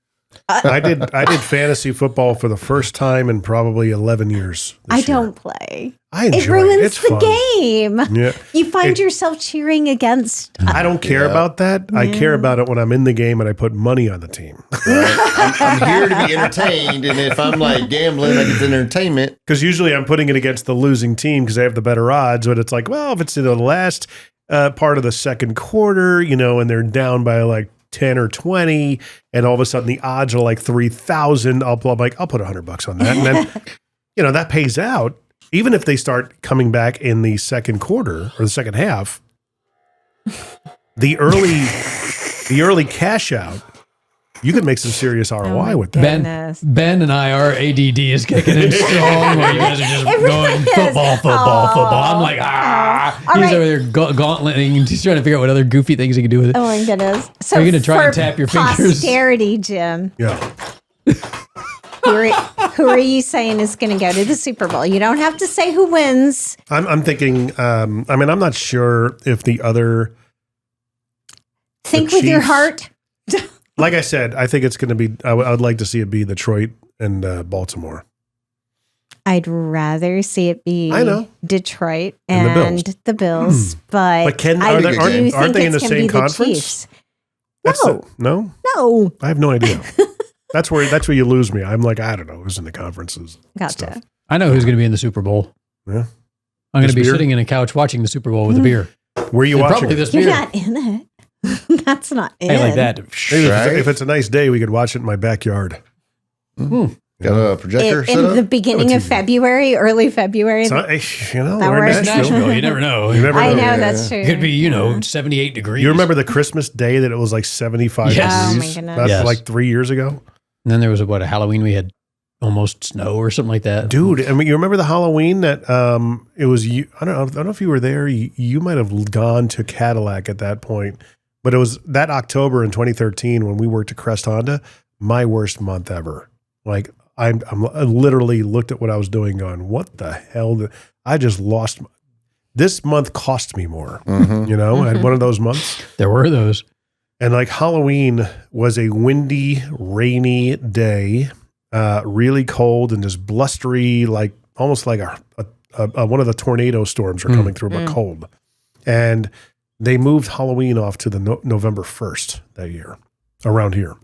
I did fantasy football for the first time in probably 11 years. I this year. don't play. I enjoy It ruins It's the fun. game. Yeah. You find It- yourself cheering against. I don't care Yeah. about that. I care about it when I'm in the game and I put money on the team. I'm here to be entertained, and if I'm like gambling, like it's entertainment. Because usually I'm putting it against the losing team because they have the better odds. But it's like, well, if it's in the last part of the second quarter, and they're down by like 10 or 20, and all of a sudden the odds are like 3,000, I'll put $100 on that. And then, that pays out. Even if they start coming back in the second quarter or the second half, the early cash out, you could make some serious ROI with that. Goodness. Ben and our ADD is kicking in strong while you guys are just It really going is. football. I'm like, All He's right. over there gauntleting, just trying to figure out what other goofy things he can do with it. Oh my goodness. So Are you gonna try for and tap your fingers? posterity, Jim, Yeah. who are you saying is going to go to the Super Bowl? You don't have to say who wins. I'm thinking, I'm not sure if the other, Think The with your Chiefs. heart. like I said, I think it's going to be, I would like to see it be Detroit and Baltimore. I'd rather see it be I know. Detroit And the and Bills. the Bills, but But Ken, I are do they, think aren't they in the it's gonna same be conference? Chiefs. That's No, no? no, I have no idea. That's where you lose me. I'm like, I don't know who's in the conferences. and gotcha. stuff. I know who's going to be in the Super Bowl. Yeah. I'm going This to be beer? sitting in a couch watching the Super Bowl with a beer. Where are you And watching? probably it? this You're beer. not in it. That's not in. Hey, like that. Maybe Right? if it's a nice day, we could watch it in my backyard. Got a projector set In up? the beginning of TV. February, early February. So, That we're in works. Nashville. Nashville, you never know. You never I know. know Yeah. that's true. It could be, 78 degrees. You remember the Christmas day that it was like 75 Yes. Oh, my degrees? goodness. That's Yes. like 3 years ago. And then there was a Halloween we had almost snow or something like that. Dude, I mean, you remember the Halloween that it was you? I don't know if you were there. You might have gone to Cadillac at that point, but it was that October in 2013 when we worked at Crest Honda. My worst month ever. Like I literally looked at what I was doing, going, "What the hell? I just lost." This month cost me more. Mhm. I had one of those months. There were those. And like Halloween was a windy, rainy day, really cold and just blustery, like almost like a one of the tornado storms were coming through, but cold. And they moved Halloween off to the November 1st that year, around here,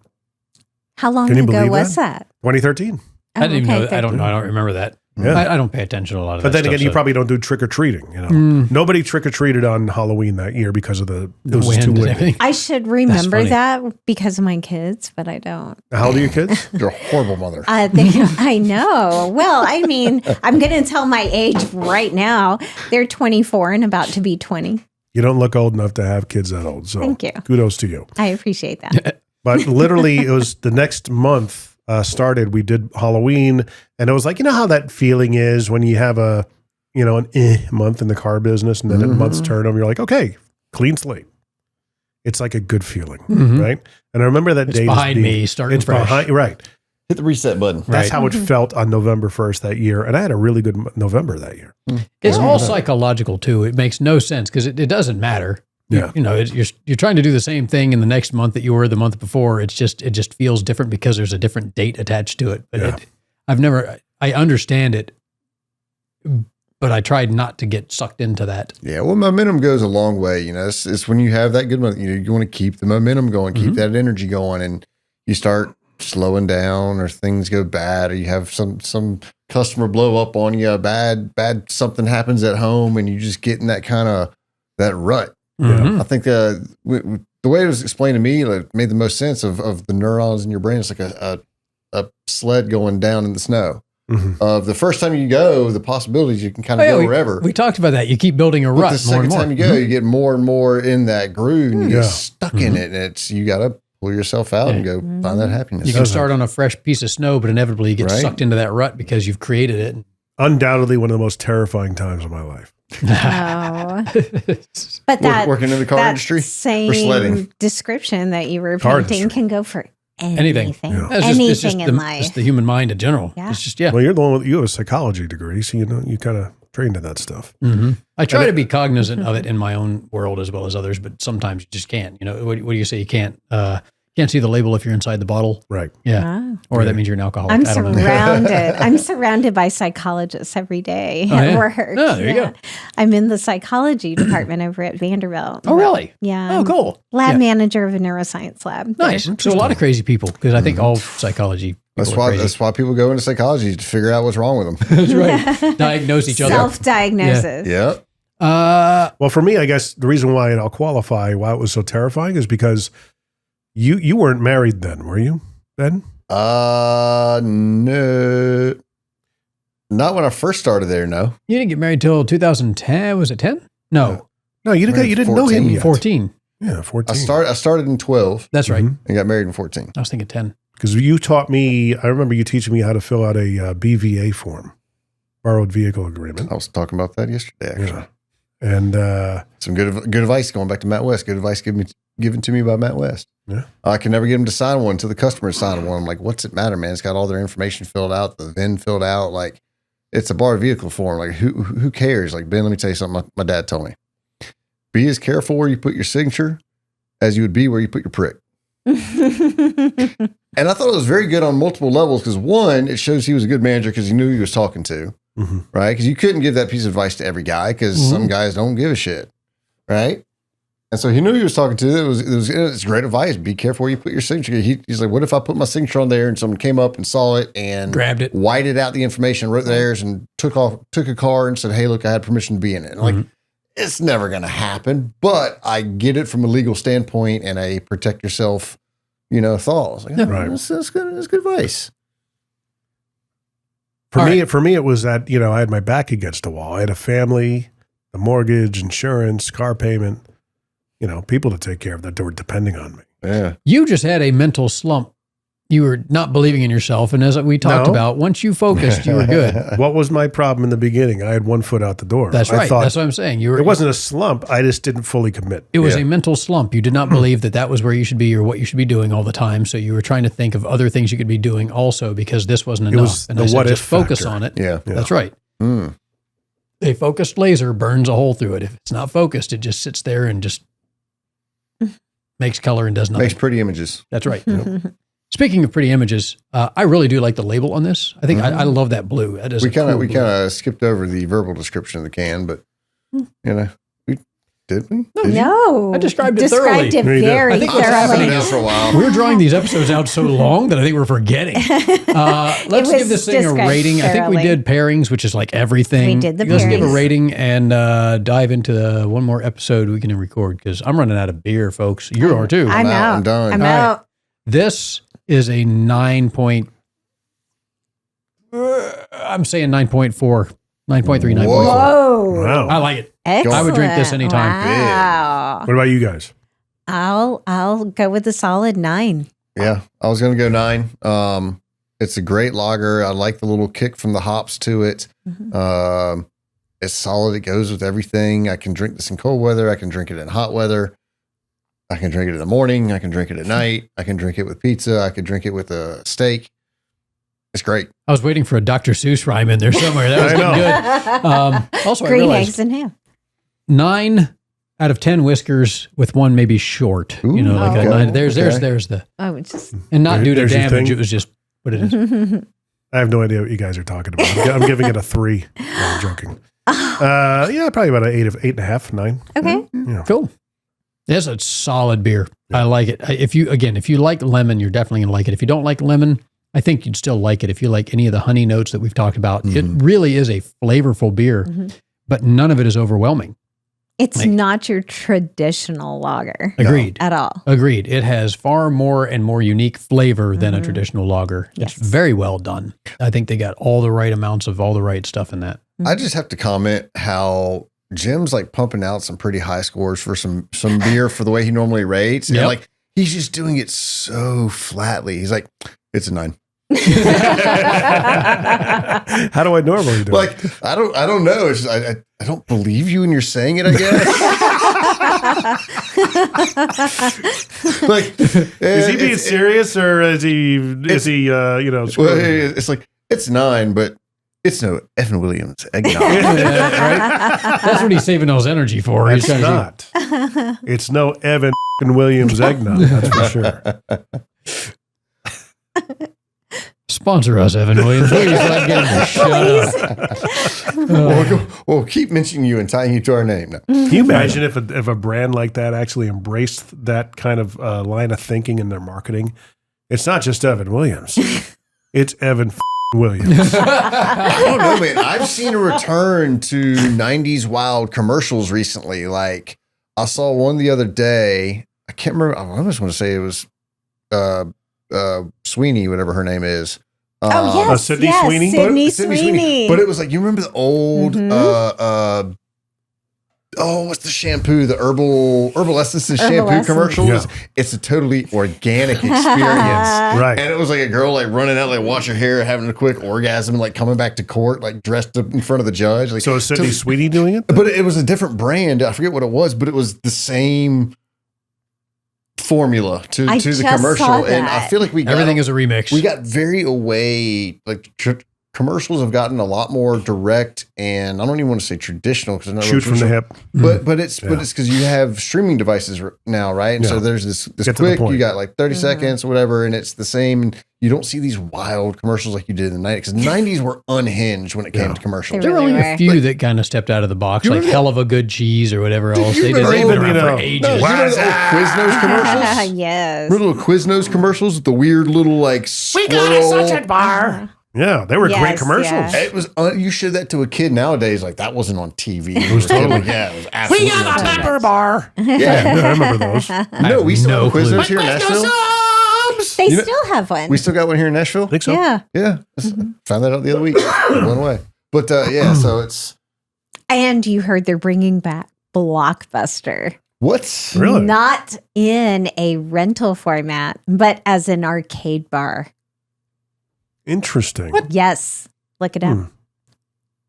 How long Can you ago believe was that? that? 2013. I didn't even okay, know. I don't know. I don't remember that. Yeah. I don't pay attention to a lot of But that then again, stuff, you so- probably don't do trick or treating. Nobody trick or treated on Halloween that year because of it was wind too and windy. everything. I should remember funny. that because of my kids, but I don't. How old are your kids? You're a horrible mother. I know. Well, I mean, I'm going to tell my age right now. They're 24 and about to be 20. You don't look old enough to have kids that old. So Thank you. kudos to you. I appreciate that. But literally, it was the next month started. We did Halloween, and it was like, how that feeling is when you have an month in the car business, and then a month's turn over. You're like, okay, clean slate. It's like a good feeling, right? And I remember that It's day. behind me, starting It's fresh. behind, right? Hit the reset button. That's Right. how it felt on November 1st that year, and I had a really good November that year. It's all psychological too. It makes no sense because it doesn't matter. Yeah. You're trying to do the same thing in the next month that you were the month before. It just feels different because there's a different date attached to it. But Yeah. I understand it, but I tried not to get sucked into that. Yeah, well, momentum goes a long way. It's when you have that good month, you want to keep the momentum going, keep that energy going, and you start slowing down, or things go bad, or you have some customer blow up on you, bad something happens at home, and you just get in that kind of that rut. Mhm. I think the way it was explained to me, like, made the most sense of the neurons in your brain. It's like a sled going down in the snow. of the first time you go, the possibilities you can kind of go wherever. We talked about that. You keep building a But rut the more and second more. time you go, you get more and more in that groove and you Yeah. get stuck in it. And you got to pull yourself out and go find that happiness. You can start on a fresh piece of snow, but inevitably you get sucked into that rut because you've created it. Undoubtedly one of the most terrifying times of my life. Oh. But that Working in the car industry or same sledding. description that you were Car painting industry. can go for Anything. anything. Yeah. It's just Anything in life. It's the human mind in general. Yeah. It's just, Well, you're the one with you have a psychology degree, so you kind of trained in that stuff. I try to be cognizant of it in my own world as well as others, but sometimes you just can't. What do you say? You can't see the label if you're inside the bottle. Right. Yeah. Wow. Or that means you're an alcoholic. I'm I don't know. surrounded. I'm surrounded by psychologists every day Oh, at yeah? work. Oh, there you go. I'm in the psychology department over at Vanderbilt. Oh, really? Yeah. Oh, I'm cool. Lab Yeah. manager of a neuroscience lab. Nice. So a lot of crazy people, because I think all psychology That's people are why. crazy. That's why people go into psychology to figure out what's wrong with them. That's right. Diagnose each other. Self-diagnosis. Yeah. Well, for me, I guess the reason why, and I'll qualify why it was so terrifying, is because you weren't married then, were you? Ben? No. Not when I first started there, no. You didn't get married till 2010. Was it 10? No, No, you didn't know him 14. yet. 14. Yeah, 14. I started in 12 That's right. and got married in 14. I was thinking 10. Because you taught me, I remember you teaching me how to fill out a BVA form, borrowed vehicle agreement. I was talking about that yesterday, actually. Yeah. And Some good advice going back to Matt West. Good advice given to me by Matt West. Yeah. I can never get him to sign one until the customer sign one. I'm like, what's it matter, man? It's got all their information filled out, the VIN filled out. Like, it's a borrowed vehicle form. Like, who cares? Like, Ben, let me tell you something my dad told me. Be as careful where you put your signature as you would be where you put your prick. And I thought it was very good on multiple levels because, one, it shows he was a good manager because he knew who he was talking to, right? Because you couldn't give that piece of advice to every guy because some guys don't give a shit, right? And so he knew who he was talking to. It's great advice. Be careful where you put your signature. He's like, what if I put my signature on there and someone came up and saw it and Grabbed it, whited out the information, wrote theirs, and took a car and said, hey, look, I had permission to be in it. And like, it's never going to happen, but I get it from a legal standpoint and a protect yourself, thought. I was like, Right. That's good advice. For me, it was that, I had my back against a wall. I had a family, the mortgage, insurance, car payment, people to take care of that were depending on me. Yeah. You just had a mental slump. You were not believing in yourself. And as we talked about, once you focused, you were good. What was my problem in the beginning? I had one foot out the door. That's I right. thought That's what I'm saying. it wasn't a slump. I just didn't fully commit. It was a mental slump. You did not believe that was where you should be or what you should be doing all the time. So you were trying to think of other things you could be doing also because this wasn't enough. was And the I said, what just if focus factor. on it. Yeah. That's right. Mm. A focused laser burns a hole through it. If it's not focused, it just sits there and just makes color and does nothing. Makes pretty images. That's right. Speaking of pretty images, I really do like the label on this. I think I love that blue. That is We a cool kind blue. of skipped over the verbal description of the can, but we did we? Did you? No. I described it Described thoroughly. it No, you did. very I think what's Been happening thoroughly. there for a while. We're drawing these episodes out so long that I think we're forgetting. Let's was give this thing a described rating. I think we thoroughly. did pairings, which is like everything. We did the Let's give a pairings. rating and dive into one more episode we can record because I'm running out of beer, folks. You are too. I'm out. out. I'm done. I'm All right. out. This is a 9 point. I'm saying 9.4, 9.3, 9.4. Whoa. Wow. I like it. Excellent. I would drink this anytime. Wow. What about you guys? I'll go with the solid 9. Yeah, I was going to go 9. It's a great lager. I like the little kick from the hops to it. It's solid. It goes with everything. I can drink this in cold weather. I can drink it in hot weather. I can drink it in the morning. I can drink it at night. I can drink it with pizza. I can drink it with a steak. It's great. I was waiting for a Dr. Seuss rhyme in there somewhere. That was I know. good. Also, I Green realized eggs and ham. 9 out of 10 whiskers with one maybe short. Ooh, like okay. a 9. There's Okay. the Oh, it's just. and not due to There's your damage. thing. It was just what it is. I have no idea what you guys are talking about. I'm giving it a 3. No, I'm joking. Yeah, probably about an 8.5, 9. Okay. Cool. It's a solid beer. I like it. If you like lemon, you're definitely gonna like it. If you don't like lemon, I think you'd still like it. If you like any of the honey notes that we've talked about, it really is a flavorful beer, but none of it is overwhelming. It's not your traditional lager. Agreed. At all. Agreed. It has far more and more unique flavor than a traditional lager. Yes. It's very well done. I think they got all the right amounts of all the right stuff in that. I just have to comment how Jim's like pumping out some pretty high scores for some beer for the way he normally rates. And like he's just doing it so flatly. He's like, it's a 9. How do I normally do Like, it? I don't know. It's just, I don't believe you when you're saying it, I guess. Like, Is he being serious or is he well, screwing? it's like, it's 9, but it's no Evan Williams eggnog. Right? That's what he's saving all his energy for. He's It's trying to not. It's no Evan Williams eggnog, that's for sure. sponsor us, Evan Williams. Please let get him to shut up. We'll keep mentioning you and tying you to our name now. Can you imagine if a brand like that actually embraced that kind of line of thinking in their marketing? It's not just Evan Williams. It's Evan Williams. I don't know, man. I've seen a return to 90s wild commercials recently. Like, I saw one the other day. I can't remember. I almost want to say it was Sweeney, whatever her name is. Yes, Sydney Sweeney? Sydney Sydney Sweeney. But it was like, you remember the old, what's the shampoo? The herbal essences shampoo Essence. commercials. Yeah. It's a totally organic experience. Right. And it was like a girl like running out, like wash her hair, having a quick orgasm, and like coming back to court, like dressed up in front of the judge. Like, So is Sydney Sweeney doing it? but it was a different brand. I forget what it was, but it was the same formula to I the just commercial. saw And I that. feel like Everything is a remix. we got very away. Like commercials have gotten a lot more direct, and I don't even want to say traditional because Shoot from the hip. But it's because you have streaming devices now, right? And Yeah. so there's this Get to the quick. point. You got like 30 seconds or whatever, and it's the same. And you don't see these wild commercials like you did in the 90s because 90s were unhinged when it came to commercials. They There were really only were. a few that kind of stepped out of the box, You like remember Hell of a Good Cheese or whatever else. you They've remember been even, around for you ages. No, you remember the old Quiznos commercials? Yes. Remember the little Quiznos commercials with the weird little like squirrel? bar. Yeah, they were great Yes, commercials. yeah. It was you showed that to a kid nowadays, like that wasn't on TV. It was totally- yeah, it was absolutely on TV. bar. Yeah, Yeah, I remember those. no, we still no have clue. Quiznos here in Nashville. They You know- still have one. We still got one here in Nashville. I think so. Yeah. Yeah, found that out the other week. It went away, but yeah. So it's And you heard they're bringing back Blockbuster. what? Really? Not in a rental format, but as an arcade bar. Interesting. Yes. Look it up.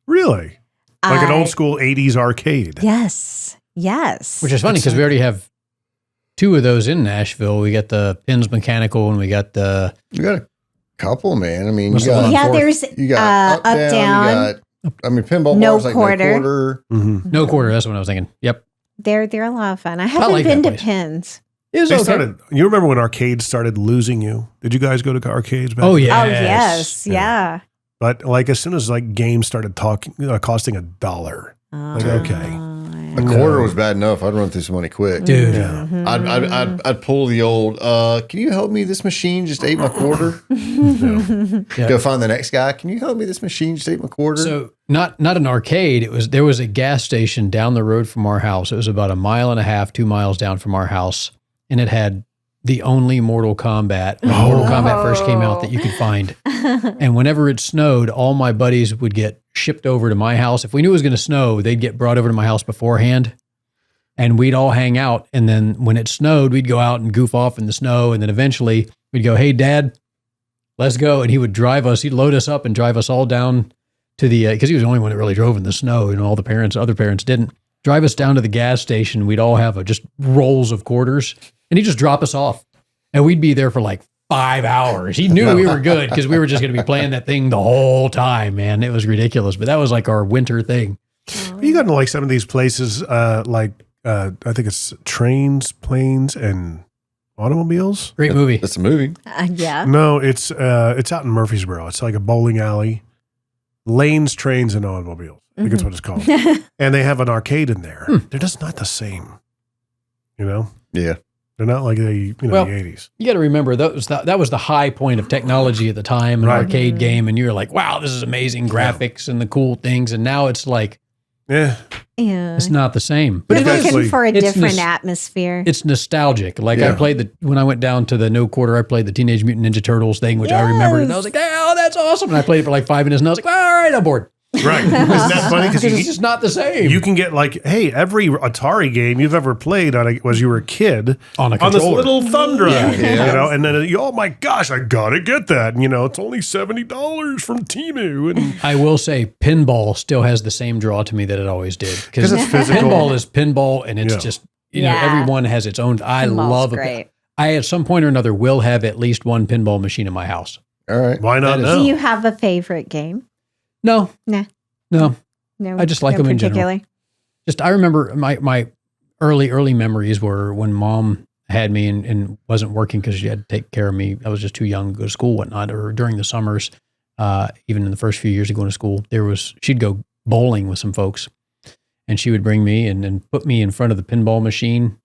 Really? Like an I- old school 80s arcade. Yes. Yes. Which is funny because we already have two of those in Nashville. We got the Pins Mechanical and we got the You got a couple, man. I mean, What's you the got one? Yeah, Fourth. there's you got up, down. You got, I mean, pinball No bars like quarter. no quarter. Mm-hmm. No Quarter. That's what I was thinking. Yep. they're a lot of fun. I haven't like been that to place. Pins. It was They okay. started. You remember when arcades started losing you? Did you guys go to arcades back? Oh, then? yeah. Oh yes. Yeah. But like as soon as like games started costing $1, like okay, A quarter was bad enough. I'd run through some money quick. Dude. yeah, I'd pull the old. Can you help me? This machine just ate my quarter. Yeah. Go find the next guy. Can you help me? This machine just ate my quarter. So not an arcade. There was a gas station down the road from our house. It was about 1.5 miles, 2 miles down from our house, and it had the only Mortal Kombat when Mortal Kombat first came out that you could find. And whenever it snowed, all my buddies would get shipped over to my house. If we knew it was going to snow, they'd get brought over to my house beforehand, and we'd all hang out. And then when it snowed, we'd go out and goof off in the snow. And then eventually we'd go, "Hey, Dad, let's go." And he would drive us. He'd load us up and drive us all down to the because he was the only one that really drove in the snow. You know, all the other parents didn't. Drive us down to the gas station. We'd all have just rolls of quarters, and he'd just drop us off, and we'd be there for like 5 hours. He knew we were good because we were just going to be playing that thing the whole time, man. It was ridiculous, but that was like our winter thing. You got into like some of these places, I think it's trains, planes, and automobiles. Great movie. that's a movie. Yeah. No, it's out in Murfreesboro. It's like a bowling alley, lanes, trains, and automobiles. I think that's what it's called. And they have an arcade in there. They're just not the same. You know, Yeah. they're not like the Well, the 80s. You got to remember that was the high point of technology at the time, an Right. arcade game, and you were like, "Wow, this is amazing graphics and the cool things." And now it's like Yeah. Yeah. It's not the same. But You're it is. looking for a It's different atmosphere. It's nostalgic. Like I played when I went down to the No Quarter, I played the Teenage Mutant Ninja Turtles thing, which I remembered. And I was like, oh, that's awesome. And I played it for like 5 minutes and I was like, all right, I'm bored. Right. Isn't that funny? Because it's just not the same. You can get like, hey, every Atari game you've ever played as you were a kid on a this little thumb drive, Yeah. you know, and then oh my gosh, I gotta get that. And, it's only $70 from Temu. And I will say, pinball still has the same draw to me that it always did because it's physical. Pinball is pinball, and it's just everyone has its own. I love it. Great. I at some point or another will have at least one pinball machine in my house. All right. Why not? Do you have a favorite game? No. Nah. No. No. I just like them in general. Just I remember my early memories were when Mom had me and wasn't working because she had to take care of me. I was just too young to go to school, whatnot. Or during the summers, even in the first few years of going to school, she'd go bowling with some folks, and she would bring me and put me in front of the pinball machine.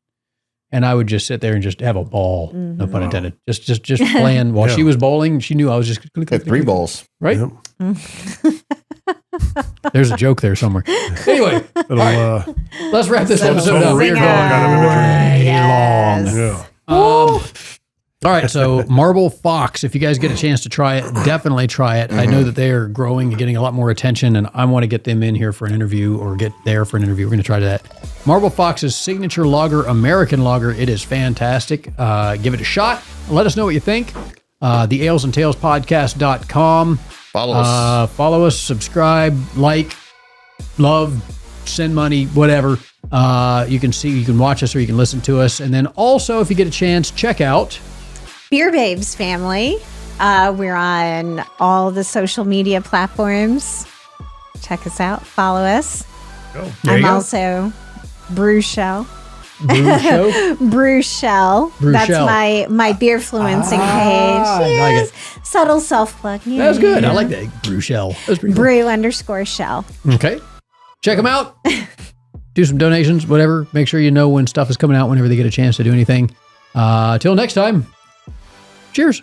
And I would just sit there and just have a ball, no pun intended. Just playing while she was bowling. She knew I was just Had 3 balls. right? Yep. There's a joke there somewhere. Anyway, let's wrap this episode up. We're going Yes. long. All right, so Marble Fox, if you guys get a chance to try it, definitely try it. I know that they are growing and getting a lot more attention, and I want to get them in here for an interview or get there for an interview. We're going to try that. Marble Fox's signature lager, American lager. It is fantastic. Give it a shot. Let us know what you think. The alesandtalespodcast.com. Follow us. Subscribe, like, love, send money, whatever. You can watch us or you can listen to us. And then also, if you get a chance, check out Beer Babes family. We're on all the social media platforms. Check us out. Follow us. I'm also Brew Shell. Brew Show. Brew Shell. Brew That's Shell. my beer fluencing page. I like Yes. Subtle self-plug. Yeah, That's good. I yeah. like that. Brew Shell. That's pretty cool. Brew_shell. Okay. Check them out. Do some donations, whatever. Make sure you know when stuff is coming out whenever they get a chance to do anything. Till next time. Cheers.